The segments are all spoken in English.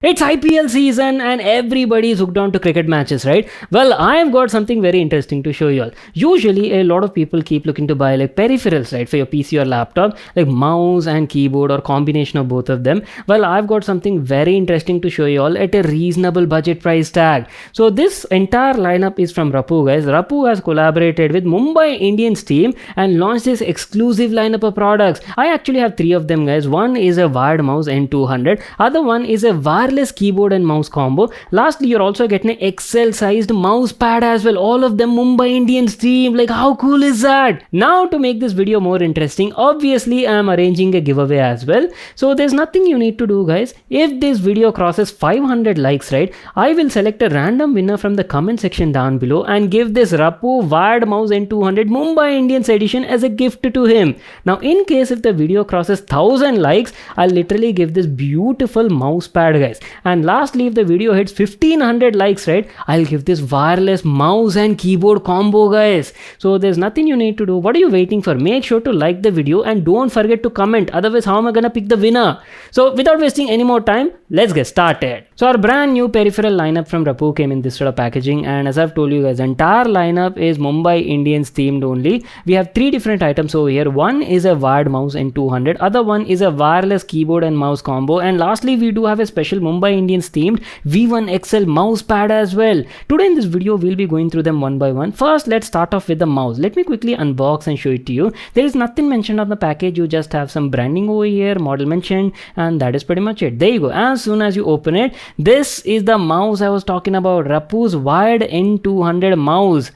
It's IPL season and everybody's hooked on to cricket matches, right? Well, I've got something very interesting to show you all. Usually, a lot of people keep looking to buy like peripherals, right, for your PC or laptop, like mouse and keyboard or combination of both of them. Well, I've got something very interesting to show you all at a reasonable budget price tag. So this entire lineup is from Rapoo, guys. Rapoo has collaborated with Mumbai Indians team and launched this exclusive lineup of products. I actually have three of them, guys. One is a wired mouse N200, other one is a wireless keyboard and mouse combo. Lastly, you're also getting an XL sized mouse pad as well. All of them Mumbai Indians team. Like, how cool is that? Now, to make this video more interesting, obviously I am arranging a giveaway as well. So there's nothing you need to do, guys. If this video crosses 500 likes, right, I will select a random winner from the comment section down below and give this Rapoo wired mouse N200 Mumbai Indians edition as a gift to him. Now, in case if the video crosses 1000 likes, I'll literally give this beautiful mouse pad, guys. And lastly, if the video hits 1500 likes, right, I'll give this wireless mouse and keyboard combo, guys. So there's nothing you need to do. What are you waiting for? Make sure to like the video and don't forget to comment. Otherwise, how am I gonna pick the winner? So without wasting any more time, let's get started. So our brand new peripheral lineup from Rapoo came in this sort of packaging, and as I've told you guys, the entire lineup is Mumbai Indians themed only. We have three different items over here. One is a wired mouse N200, other one is a wireless keyboard and mouse combo, and lastly we do have a special Mumbai Indians themed V1 XL mouse pad as well. Today in this video we'll be going through them one by one. First, let's start off with the mouse. Let me quickly unbox and show it to you. There is nothing mentioned on the package. You just have some branding over here, model mentioned, and that is pretty much it. There you go. As soon as you open it, this is the mouse I was talking about, Rapoo's wired N200 mouse.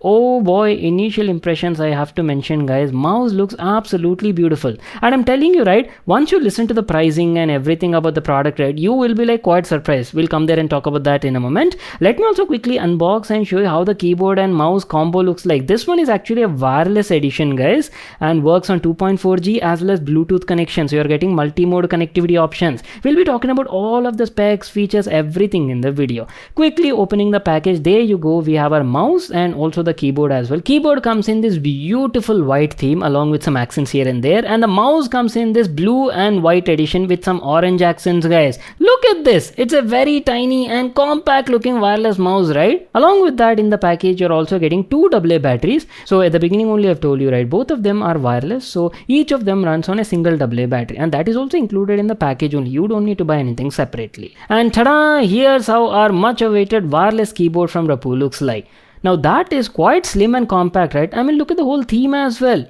Oh boy, initial impressions I have to mention, guys. Mouse looks absolutely beautiful. And I'm telling you, right, once you listen to the pricing and everything about the product, right, you will be like quite surprised. We'll come there and talk about that in a moment. Let me also quickly unbox and show you how the keyboard and mouse combo looks like. This one is actually a wireless edition, guys, and works on 2.4G as well as Bluetooth connection. So you're getting multi-mode connectivity options. We'll be talking about all of the specs, features, everything in the video. Quickly opening the package, there you go. We have our mouse and also the keyboard as well. Keyboard comes in this beautiful white theme along with some accents here and there, and the mouse comes in this blue and white edition with some orange accents, guys. Look at this. It's a very tiny and compact looking wireless mouse, right? Along with that, in the package you're also getting two AA batteries. So at the beginning only I've told you, right, both of them are wireless, so each of them runs on a single AA battery, and that is also included in the package only. You don't need to buy anything separately. And ta-da! Here's how our much awaited wireless keyboard from Rapoo looks like. Now that is quite slim and compact, right? I mean, look at the whole theme as well.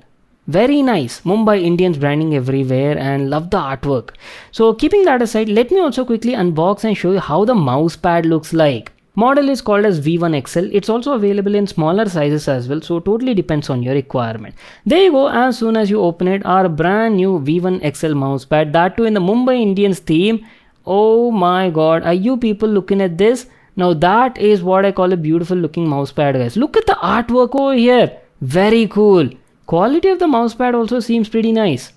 Very nice. Mumbai Indians branding everywhere, and love the artwork. So keeping that aside, let me also quickly unbox and show you how the mouse pad looks like. Model is called as V1 XL. It's also available in smaller sizes as well, so totally depends on your requirement. There you go. As soon as you open it, our brand new V1 XL mouse pad, that too in the Mumbai Indians theme. Oh my god, are you people looking at this? Now that is what I call a beautiful looking mousepad, guys. Look at the artwork over here. Very cool. Quality of the mousepad also seems pretty nice.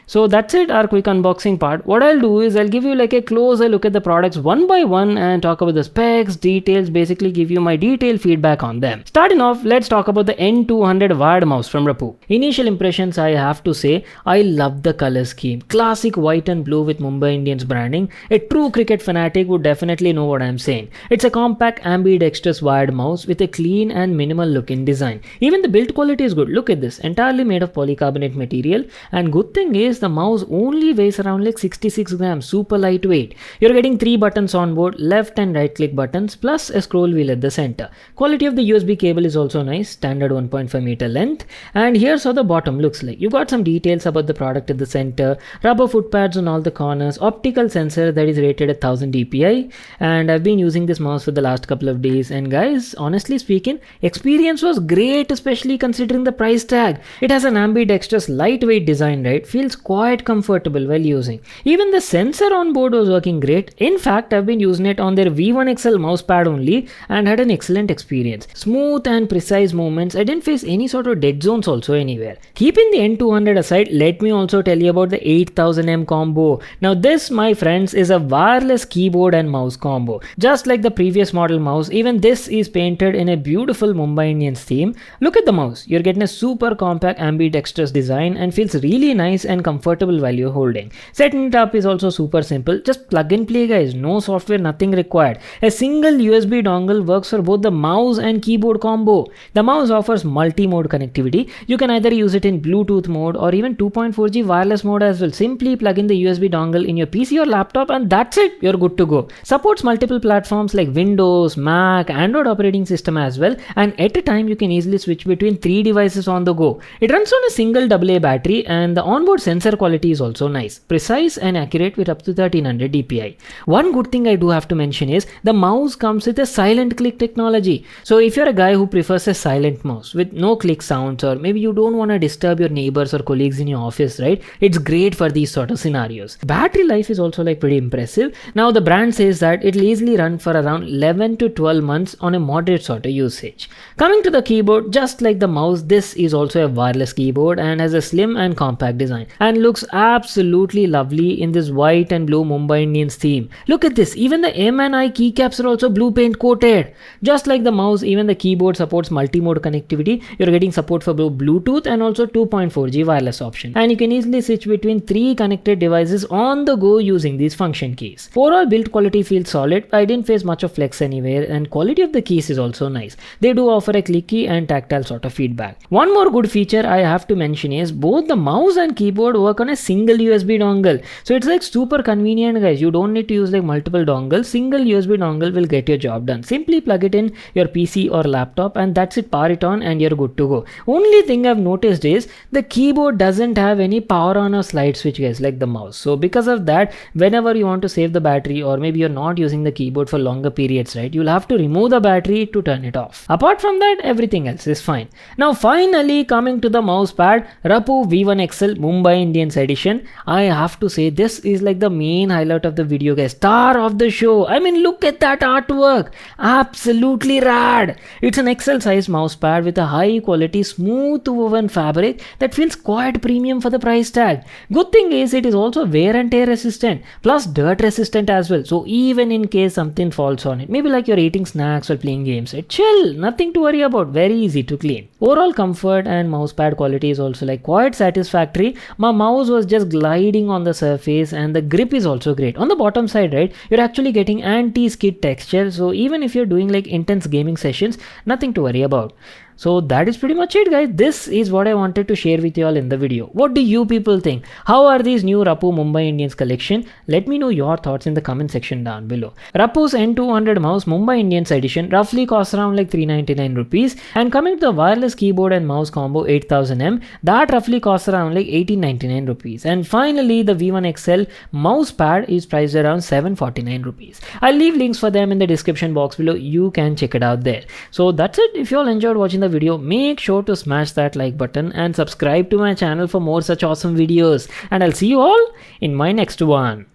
So that's it, our quick unboxing part. What I'll do is I'll give you like a closer look at the products one by one and talk about the specs, details, basically give you my detailed feedback on them. Starting off, let's talk about the N200 wired mouse from Rapoo. Initial impressions, I have to say, I love the color scheme. Classic white and blue with Mumbai Indians branding. A true cricket fanatic would definitely know what I'm saying. It's a compact ambidextrous wired mouse with a clean and minimal looking design. Even the build quality is good. Look at this, entirely made of polycarbonate material, and good thing is the mouse only weighs around like 66 grams, super lightweight. You're getting 3 buttons on board, left and right click buttons, plus a scroll wheel at the center. Quality of the USB cable is also nice, standard 1.5 meter length. And here's how the bottom looks like. You've got some details about the product at the center, rubber foot pads on all the corners, optical sensor that is rated at 1000 dpi, and I've been using this mouse for the last couple of days, and guys, honestly speaking, experience was great, especially considering the price tag. It has an ambidextrous lightweight design, right? Feels quite comfortable while using. Even the sensor on board was working great. In fact, I've been using it on their V1 XL mousepad only and had an excellent experience. Smooth and precise movements. I didn't face any sort of dead zones also anywhere. Keeping the N200 aside, let me also tell you about the 8000M combo. Now this, my friends, is a wireless keyboard and mouse combo. Just like the previous model mouse, even this is painted in a beautiful Mumbai Indians theme. Look at the mouse. You're getting a super compact ambidextrous design and feels really nice and comfortable comfortable while you're holding. Setting it up is also super simple. Just plug and play, guys. No software, nothing required. A single USB dongle works for both the mouse and keyboard combo. The mouse offers multi-mode connectivity. You can either use it in Bluetooth mode or even 2.4G wireless mode as well. Simply plug in the USB dongle in your PC or laptop and that's it. You're good to go. Supports multiple platforms like Windows, Mac, Android operating system as well, and at a time you can easily switch between 3 devices on the go. It runs on a single AA battery and the onboard sensor quality is also nice, precise and accurate with up to 1300 dpi. One good thing I do have to mention is the mouse comes with a silent click technology. So if you're a guy who prefers a silent mouse with no click sounds, or maybe you don't want to disturb your neighbors or colleagues in your office, right? It's great for these sort of scenarios. Battery life is also like pretty impressive. Now the brand says that it'll easily run for around 11 to 12 months on a moderate sort of usage. Coming to the keyboard, just like the mouse, this is also a wireless keyboard and has a slim and compact design and looks absolutely lovely in this white and blue Mumbai Indians theme. Look at this, even the M and I keycaps are also blue paint coated. Just like the mouse, even the keyboard supports multi-mode connectivity. You're getting support for both Bluetooth and also 2.4G wireless option, and you can easily switch between 3 connected devices on the go using these function keys. Overall build quality feels solid. I didn't face much of flex anywhere, and quality of the keys is also nice. They do offer a clicky and tactile sort of feedback. One more good feature I have to mention is both the mouse and keyboard work on a single USB dongle. So it's like super convenient, guys. You don't need to use like multiple dongles. Single USB dongle will get your job done. Simply plug it in your PC or laptop and that's it. Power it on and you're good to go. Only thing I've noticed is the keyboard doesn't have any power on or slide switch, guys, like the mouse. So because of that, whenever you want to save the battery or maybe you're not using the keyboard for longer periods, right, you'll have to remove the battery to turn it off. Apart from that, everything else is fine. Now finally coming to the mouse pad, Rapoo V1 XL Mumbai Indians edition. I have to say this is like the main highlight of the video, guys. Star of the show. I mean, look at that artwork. Absolutely rad. It's an XL size mouse pad with a high quality smooth woven fabric that feels quite premium for the price tag. Good thing is it is also wear and tear resistant plus dirt resistant as well. So even in case something falls on it, maybe like you're eating snacks or playing games, right? Chill, nothing to worry about. Very easy to clean. Overall comfort and mouse pad quality is also like quite satisfactory. My mouse was just gliding on the surface and the grip is also great. On the bottom side, right, you're actually getting anti-skid texture. So even if you're doing like intense gaming sessions, nothing to worry about. So that is pretty much it, guys. This is what I wanted to share with you all in the video. What do you people think? How are these new Rapoo Mumbai Indians collection? Let me know your thoughts in the comment section down below. Rapoo's N200 mouse Mumbai Indians edition roughly costs around like 399 rupees. And coming to the wireless keyboard and mouse combo 8000M, that roughly costs around like 1899 rupees. And finally, the V1 XL mouse pad is priced around 749 rupees. I'll leave links for them in the description box below. You can check it out there. So that's it. If you all enjoyed watching the video, make sure to smash that like button and subscribe to my channel for more such awesome videos, and I'll see you all in my next one.